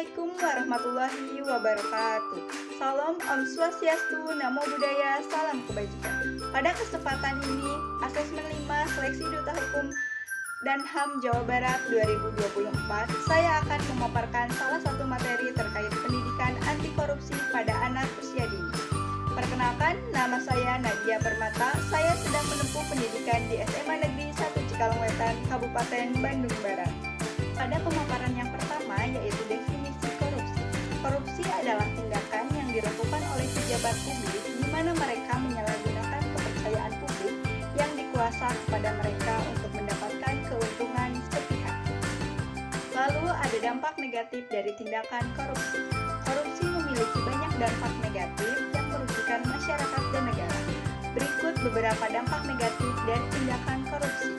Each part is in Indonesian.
Assalamualaikum warahmatullahi wabarakatuh. Salam Om Swastiastu, Namo Buddhaya, Salam Kebajikan. Pada kesempatan ini, Asesmen 5 Seleksi Duta Hukum dan HAM Jawa Barat 2024, saya akan memaparkan salah satu materi terkait pendidikan anti korupsi pada anak usia dini. Perkenalkan, nama saya Nadia Permata. Saya sedang menempuh pendidikan di SMA Negeri 1 Cikalongwetan, Kabupaten Bandung Barat. Pada pemaparan yang pertama, yaitu definisi korupsi. Korupsi adalah tindakan yang dilakukan oleh pejabat publik di mana mereka menyalahgunakan kepercayaan publik yang dikuasa kepada mereka untuk mendapatkan keuntungan sepihak. Lalu ada dampak negatif dari tindakan korupsi. Korupsi memiliki banyak dampak negatif yang merugikan masyarakat dan negara. Berikut beberapa dampak negatif dari tindakan korupsi.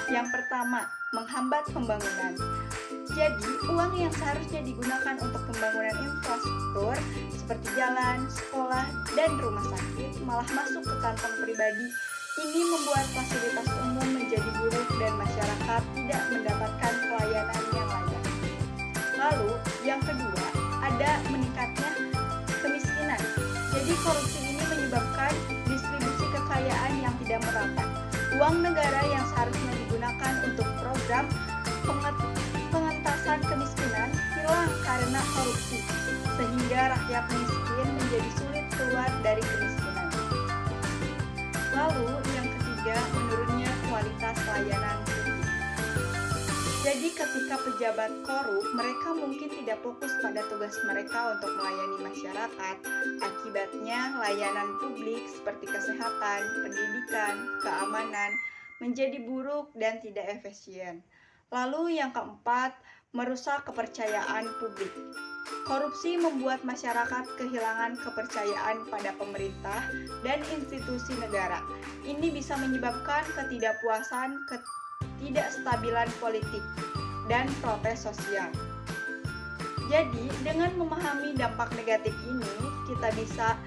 Yang pertama, menghambat pembangunan. Jadi, uang yang seharusnya digunakan untuk pembangunan infrastruktur seperti jalan, sekolah, dan rumah sakit malah masuk ke kantong pribadi. Ini membuat fasilitas umum menjadi buruk dan masyarakat tidak mendapatkan pelayanan yang layak. Lalu, yang kedua, ada meningkatnya kemiskinan. Jadi, korupsi ini menyebabkan distribusi kekayaan yang tidak merata. Uang negara yang seharusnya digunakan untuk program pengentasan kemiskinan hilang karena korupsi, sehingga rakyat miskin menjadi sulit keluar dari kemiskinan. Lalu yang ketiga, menurunnya kualitas layanan publik. Jadi ketika pejabat korup, mereka mungkin tidak fokus pada tugas mereka untuk melayani masyarakat. Akibatnya, layanan publik seperti kesehatan, pendidikan, keamanan menjadi buruk dan tidak efisien. Lalu yang keempat, merusak kepercayaan publik. Korupsi membuat masyarakat kehilangan kepercayaan pada pemerintah dan institusi negara. Ini bisa menyebabkan ketidakpuasan, ketidakstabilan politik, dan protes sosial. Jadi, dengan memahami dampak negatif ini, kita bisa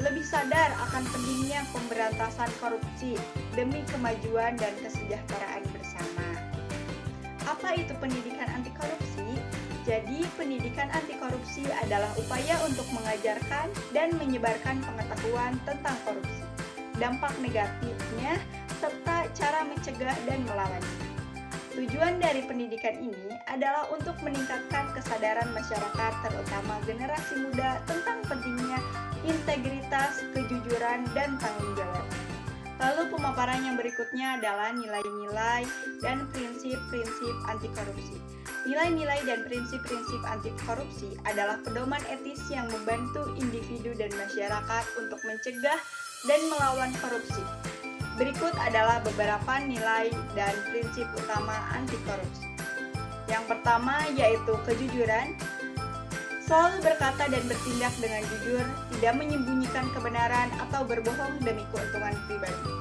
lebih sadar akan pentingnya pemberantasan korupsi demi kemajuan dan kesejahteraan bersama. Apa itu pendidikan anti korupsi? Jadi, pendidikan anti korupsi adalah upaya untuk mengajarkan dan menyebarkan pengetahuan tentang korupsi, dampak negatifnya, serta cara mencegah dan melawannya. Tujuan dari pendidikan ini adalah untuk meningkatkan kesadaran masyarakat, terutama generasi muda, tentang pentingnya integritas, kejujuran, dan tanggung jawab. Lalu pemaparan yang berikutnya adalah nilai-nilai dan prinsip-prinsip anti korupsi. Nilai-nilai dan prinsip-prinsip anti korupsi adalah pedoman etis yang membantu individu dan masyarakat untuk mencegah dan melawan korupsi. Berikut adalah beberapa nilai dan prinsip utama anti korupsi. Yang pertama yaitu kejujuran. Selalu berkata dan bertindak dengan jujur, tidak menyembunyikan kebenaran atau berbohong demi keuntungan pribadi.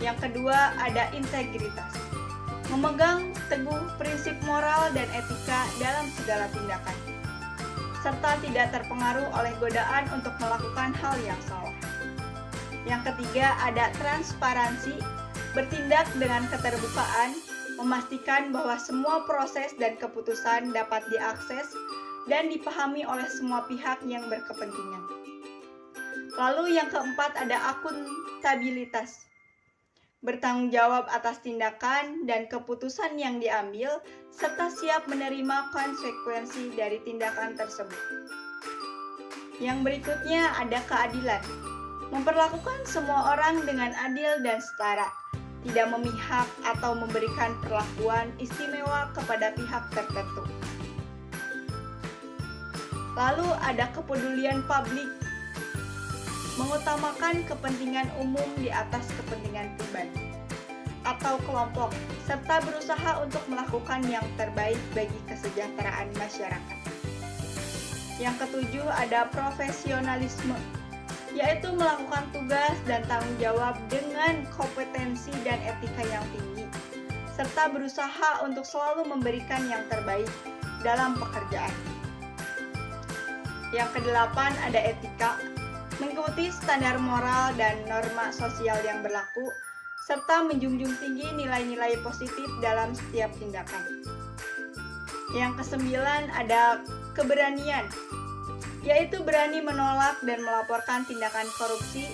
Yang kedua, ada integritas. Memegang teguh prinsip moral dan etika dalam segala tindakan, serta tidak terpengaruh oleh godaan untuk melakukan hal yang salah. Yang ketiga, ada transparansi. Bertindak dengan keterbukaan, memastikan bahwa semua proses dan keputusan dapat diakses dan dipahami oleh semua pihak yang berkepentingan. Lalu yang keempat ada akuntabilitas. Bertanggung jawab atas tindakan dan keputusan yang diambil, serta siap menerima konsekuensi dari tindakan tersebut. Yang berikutnya ada keadilan. Memperlakukan semua orang dengan adil dan setara, tidak memihak atau memberikan perlakuan istimewa kepada pihak tertentu. Lalu ada kepedulian publik, mengutamakan kepentingan umum di atas kepentingan pribadi atau kelompok, serta berusaha untuk melakukan yang terbaik bagi kesejahteraan masyarakat. Yang ketujuh ada profesionalisme, yaitu melakukan tugas dan tanggung jawab dengan kompetensi dan etika yang tinggi, serta berusaha untuk selalu memberikan yang terbaik dalam pekerjaan. Yang kedelapan ada etika, mengikuti standar moral dan norma sosial yang berlaku, serta menjunjung tinggi nilai-nilai positif dalam setiap tindakan. Yang kesembilan ada keberanian, yaitu berani menolak dan melaporkan tindakan korupsi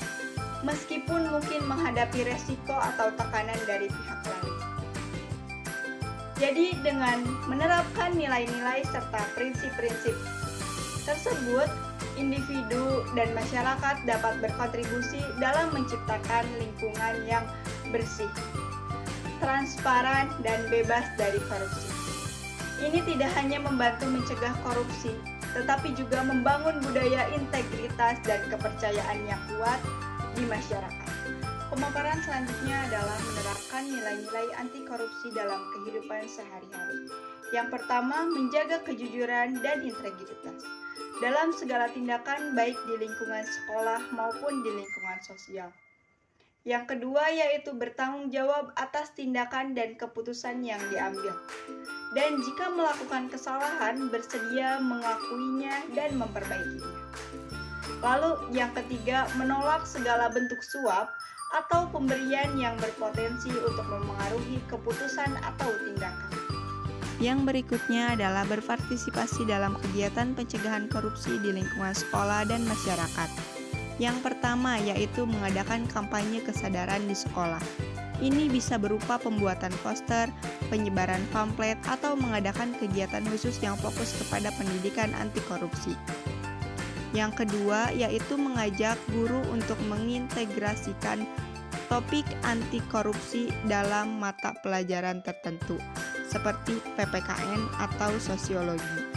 meskipun mungkin menghadapi resiko atau tekanan dari pihak lain. Jadi dengan menerapkan nilai-nilai serta prinsip-prinsip tersebut, individu dan masyarakat dapat berkontribusi dalam menciptakan lingkungan yang bersih, transparan, dan bebas dari korupsi. Ini tidak hanya membantu mencegah korupsi, tetapi juga membangun budaya integritas dan kepercayaan yang kuat di masyarakat. Pemaparan selanjutnya adalah menerapkan nilai-nilai anti korupsi dalam kehidupan sehari-hari. Yang pertama, menjaga kejujuran dan integritas dalam segala tindakan baik di lingkungan sekolah maupun di lingkungan sosial. Yang kedua yaitu bertanggung jawab atas tindakan dan keputusan yang diambil. Dan jika melakukan kesalahan, bersedia mengakuinya dan memperbaikinya. Lalu yang ketiga, menolak segala bentuk suap atau pemberian yang berpotensi untuk memengaruhi keputusan atau tindakan. Yang berikutnya adalah berpartisipasi dalam kegiatan pencegahan korupsi di lingkungan sekolah dan masyarakat. Yang pertama yaitu mengadakan kampanye kesadaran di sekolah. Ini bisa berupa pembuatan poster, penyebaran pamflet, atau mengadakan kegiatan khusus yang fokus kepada pendidikan anti korupsi. Yang kedua yaitu mengajak guru untuk mengintegrasikan topik anti korupsi dalam mata pelajaran tertentu, seperti PPKN atau sosiologi.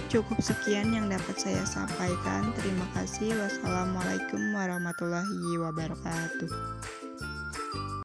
Cukup sekian yang dapat saya sampaikan. Terima kasih. Wassalamualaikum warahmatullahi wabarakatuh.